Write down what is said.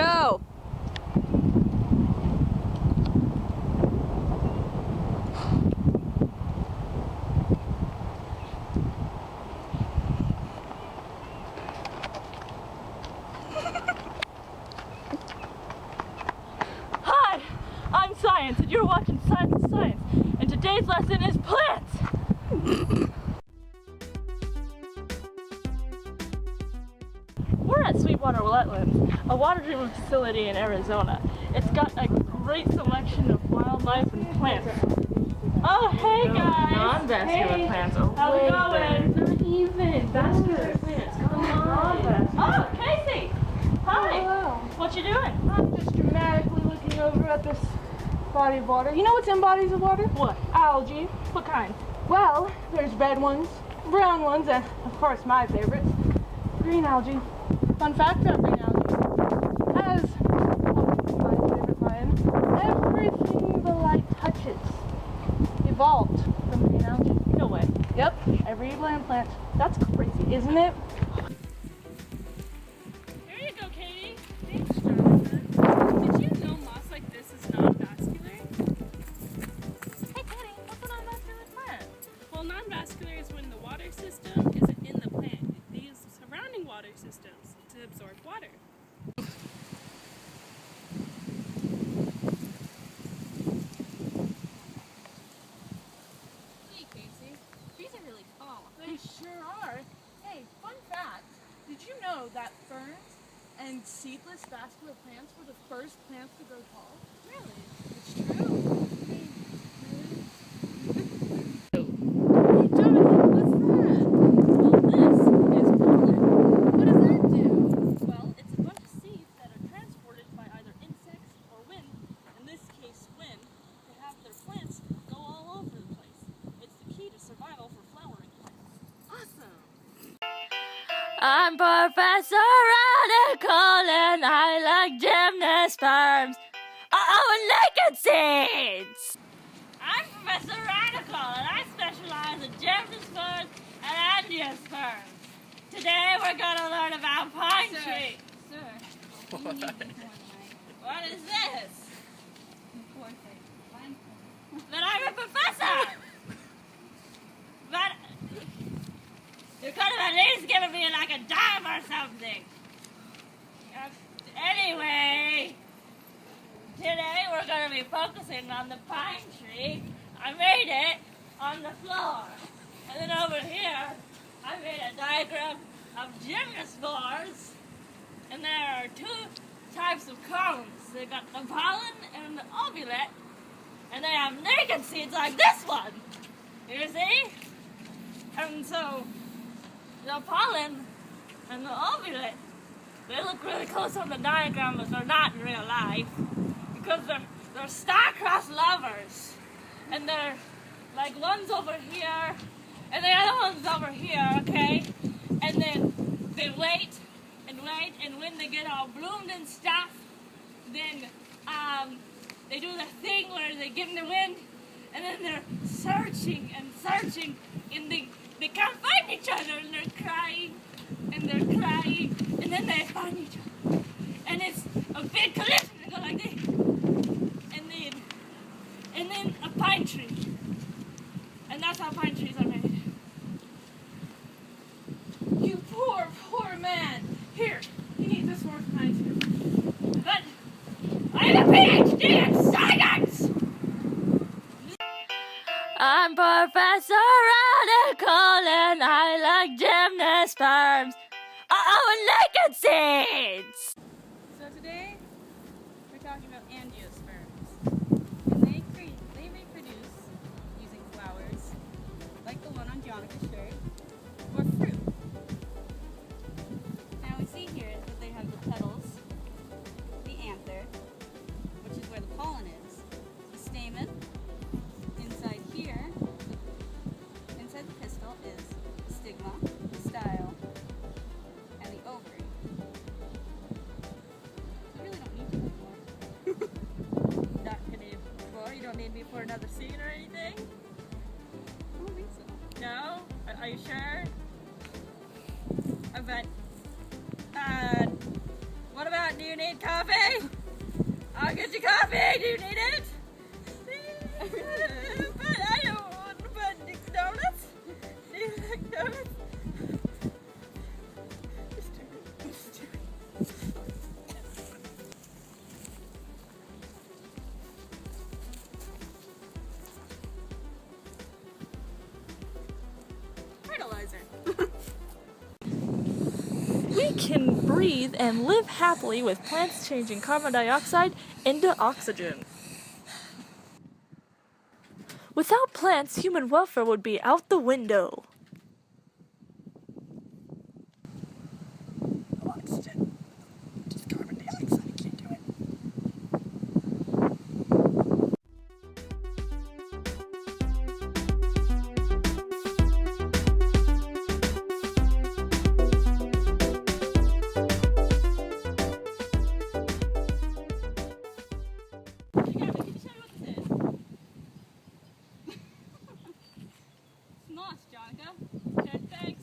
Go! Hi, I'm Science, and you're watching Science and Science, and today's lesson is plants! We're at Sweetwater Wetlands, a water treatment facility in Arizona. It's got a great selection of wildlife and plants. Oh, hey guys! Non-vascular plants. Oh, How's it going? Not even vascular plants. Come on. Oh, Casey! Hi! Hello. What you doing? I'm just dramatically looking over at this body of water. You know what's in bodies of water? What? Algae. What kind? Well, there's red ones, brown ones, and of course my favorites, green algae. Fun fact about green algae, as my favorite lion, everything the light touches evolved from green algae. No way. Yep, every land plant. That's crazy. Isn't it? Here you go, Katie. Thanks, Jonathan. Did you know moss like this is non-vascular? Hey, Katie, what's a non-vascular plant? Well, non-vascular is when the water system isn't in the plant. They use surrounding water systems to absorb water. Hey, Casey. These are really tall. They sure are. Hey, fun fact. Did you know that ferns and seedless vascular plants were the first plants to grow tall? Really? It's true. Jonathan, what's that? Well, this is pollen. What does that do? Well, it's a bunch of seeds that are transported by either insects or wind, in this case wind, to have their plants go all over the place. It's the key to survival for flowering plants. Awesome! I'm Professor Radical and I like gymnosperms. Naked seeds! I'm Professor Radical and I specialize in gymnosperms and angiosperms. Today we're going to learn about pine tree. Sir, What is this? But I'm a professor! But you could have at least given me like a dime or something. Anyway, today we're going to be focusing on the pine tree. I made it on the floor. And then over here, I made a diagram of gymnospores. And there are two types of cones. They got the pollen and the ovulate. And they have naked seeds like this one. You see? And so, the pollen and the ovulate, they look really close on the diagram, but they're not in real life. Because they're star-crossed lovers. And they're like one's over here, and the other one's over here, okay? And then they wait, and when they get all bloomed and stuff, then they do the thing where they get in the wind, and then they're searching and searching, and they can't find each other, and they're crying, and then they find each other. And it's a big collision, they go like this. And then a pine tree. And that's how pine trees are made. You poor, poor man. Here, you need this more pine tree. But I have a PhD in science! I'm Professor Radical and I like gymnosperms. Naked seeds! So today, we're talking about angiosperms. And they reproduce using flowers, like the one on Jonathan's shirt, or fruit. Now we see here that they have the petals, the anther, which is where the pollen is, the stamen, inside here, inside the pistil is the stigma, the style, and the ovary. So you really don't need to anymore. Not gonna before. You don't need me for another scene or anything? I don't think so. No? Are you sure? But, what about Do you need coffee? I'll get you coffee. Do you need it? But I don't want donuts. Do you like donuts? We can breathe and live happily with plants changing carbon dioxide into oxygen. Without plants, human welfare would be out the window. Oxygen. Just carbon dioxide. I can't do it. Yeah, but can you show me what this is? It's moss, Jonica. Okay, thanks.